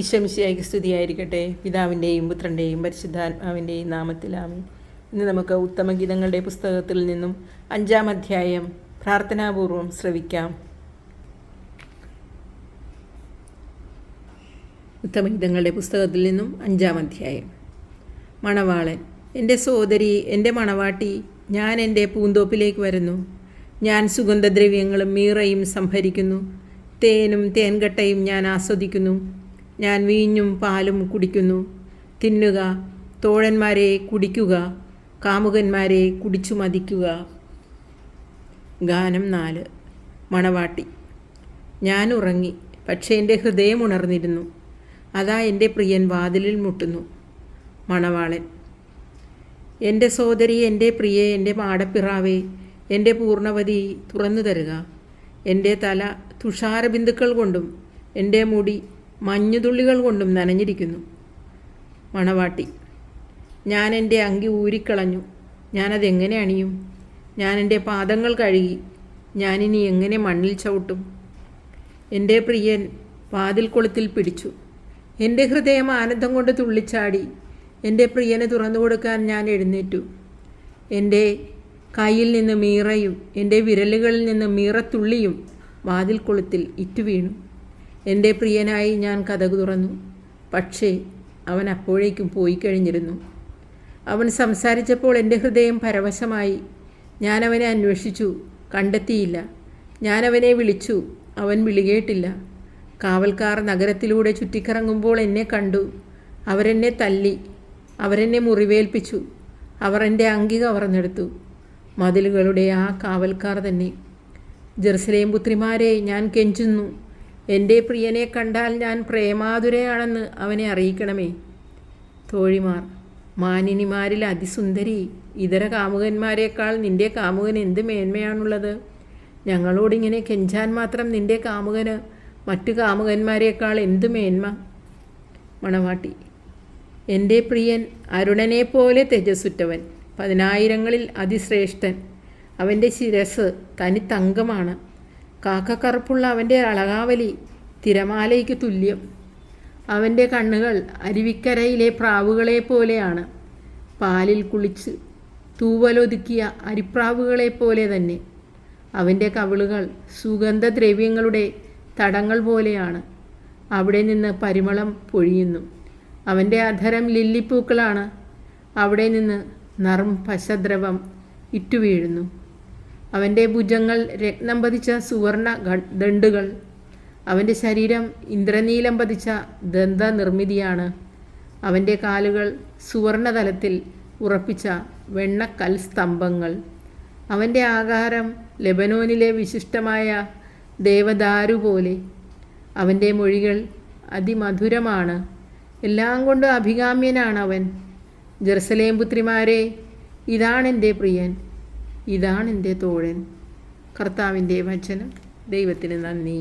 ഈശോമിശിഹായ്ക്ക് സ്തുതിയായിരിക്കട്ടെ. പിതാവിൻ്റെയും പുത്രൻ്റെയും പരിശുദ്ധാത്മാവിൻ്റെയും നാമത്തിൽ ആമേൻ. ഇന്ന് നമുക്ക് ഉത്തമഗീതങ്ങളുടെ പുസ്തകത്തിൽ നിന്നും 5-ാം അധ്യായം പ്രാർത്ഥനാപൂർവം ശ്രവിക്കാം. ഉത്തമഗീതങ്ങളുടെ പുസ്തകത്തിൽ നിന്നും 5-ാം അധ്യായം. മണവാളൻ. എൻ്റെ സോദരി, എൻ്റെ മണവാട്ടി, ഞാൻ എൻ്റെ പൂന്തോപ്പിലേക്ക് വരുന്നു. ഞാൻ സുഗന്ധദ്രവ്യങ്ങളും മീറയും സംഭരിക്കുന്നു. തേനും തേൻകട്ടയും ഞാൻ ആസ്വദിക്കുന്നു. ഞാൻ വീഞ്ഞും പാലും കുടിക്കുന്നു. തിന്നുക, തോഴന്മാരെ, കുടിക്കുക, കാമുകന്മാരെ, കുടിച്ചു മതിക്കുക. ഗാനം 4. മണവാട്ടി. ഞാൻ ഉറങ്ങി, പക്ഷേ എൻ്റെ ഹൃദയം ഉണർന്നിരുന്നു. അതാ എൻ്റെ പ്രിയൻ വാതിലിൽ മുട്ടുന്നു. മണവാളൻ. എൻ്റെ സോദരി, എൻ്റെ പ്രിയേ, എൻ്റെ മാടപ്പിറാവേ, എൻ്റെ പൂർണ്ണവതി, തുറന്നു തരുക. എൻ്റെ തല തുഷാരബിന്ദുക്കൾ കൊണ്ടും എൻ്റെ മുടി മഞ്ഞുതുള്ളികൾ കൊണ്ടും നനഞ്ഞിരിക്കുന്നു. മണവാട്ടി. ഞാൻ എൻ്റെ അങ്കി ഊരിക്കളഞ്ഞു. ഞാനതെങ്ങനെ അണിയും? ഞാൻ എൻ്റെ പാദങ്ങൾ കഴുകി. ഞാനിനി എങ്ങനെ മണ്ണിൽ ചവിട്ടും? എൻ്റെ പ്രിയൻ വാതിൽ കൊളുത്തിൽ പിടിച്ചു. എൻ്റെ ഹൃദയം ആനന്ദം കൊണ്ട് തുള്ളിച്ചാടി. എൻ്റെ പ്രിയന് തുറന്നു കൊടുക്കാൻ ഞാൻ എഴുന്നേറ്റു. എൻ്റെ കയ്യിൽ നിന്ന് മീറയും എൻ്റെ വിരലുകളിൽ നിന്ന് മീറത്തുള്ളിയും വാതിൽ കൊളുത്തിൽ ഇറ്റുവീണു. എൻ്റെ പ്രിയനായി ഞാൻ കതകു തുറന്നു. പക്ഷേ അവൻ അപ്പോഴേക്കും പോയി കഴിഞ്ഞിരുന്നു. അവൻ സംസാരിച്ചപ്പോൾ എൻ്റെ ഹൃദയം പരവശമായി. ഞാൻ അവനെ അന്വേഷിച്ചു, കണ്ടെത്തിയില്ല. ഞാൻ അവനെ വിളിച്ചു, അവൻ വിളികേട്ടില്ല. കാവൽക്കാർ നഗരത്തിലൂടെ ചുറ്റിക്കറങ്ങുമ്പോൾ എന്നെ കണ്ടു. അവരെന്നെ തല്ലി, അവരെന്നെ മുറിവേൽപ്പിച്ചു. അവർ എൻ്റെ അങ്കി കവർന്നെടുത്തു. മതിലുകളുടെ ആ കാവൽക്കാർ തന്നെ. ജെറുസലേം പുത്രിമാരെ, ഞാൻ കെഞ്ചുന്നു. എൻ്റെ പ്രിയനെ കണ്ടാൽ ഞാൻ പ്രേമാതുരയാണെന്ന് അവനെ അറിയിക്കണമേ. തോഴിമാർ. മാനിനിമാരിൽ അതിസുന്ദരി, ഇതര കാമുകന്മാരെക്കാൾ നിൻ്റെ കാമുകന് എന്ത് മേന്മയാണുള്ളത്? ഞങ്ങളോടിങ്ങനെ കെഞ്ചാൻ മാത്രം നിൻ്റെ കാമുകന് മറ്റു കാമുകന്മാരെക്കാൾ എന്ത് മേന്മ? മണവാട്ടി. എൻ്റെ പ്രിയൻ അരുണനെപ്പോലെ തേജസ്സുറ്റവൻ, 10,000-ങ്ങളിൽ അതിശ്രേഷ്ഠൻ. അവൻ്റെ ശിരസ് തനി തങ്കമാണ്. കാക്കക്കറുപ്പുള്ള അവൻ്റെ അളകാവലി തിരമാലയ്ക്ക് തുല്യം. അവൻ്റെ കണ്ണുകൾ അരുവിക്കരയിലെ പ്രാവുകളെ പോലെയാണ്. പാലിൽ കുളിച്ച് തൂവലൊതുക്കിയ അരിപ്രാവുകളെ പോലെ തന്നെ. അവൻ്റെ കവിളുകൾ സുഗന്ധദ്രവ്യങ്ങളുടെ തടങ്ങൾ പോലെയാണ്. അവിടെ നിന്ന് പരിമളം പൊഴിയുന്നു. അവൻ്റെ അധരം ലില്ലിപ്പൂക്കളാണ്. അവിടെ നിന്ന് നറും പശദ്രവം ഇറ്റുവീഴുന്നു. അവൻ്റെ ഭുജങ്ങൾ രത്നം പതിച്ച സുവർണ ദണ്ടുകൾ. അവൻ്റെ ശരീരം ഇന്ദ്രനീലം പതിച്ച ദന്തനിർമ്മിതിയാണ്. അവൻ്റെ കാലുകൾ സുവർണതലത്തിൽ ഉറപ്പിച്ച വെണ്ണക്കൽ സ്തംഭങ്ങൾ. അവൻ്റെ ആകാരം ലെബനോനിലെ വിശിഷ്ടമായ ദേവദാരു പോലെ. അവൻ്റെ മൊഴികൾ അതിമധുരമാണ്. എല്ലാം കൊണ്ട് അഭികാമ്യനാണ് അവൻ. ജെറുസലേം പുത്രിമാരെ, ഇതാണെൻ്റെ പ്രിയൻ, ഇതാണെൻ്റെ തോഴൻ. കർത്താവിൻ്റെ വചനം. ദൈവത്തിന് നന്ദി.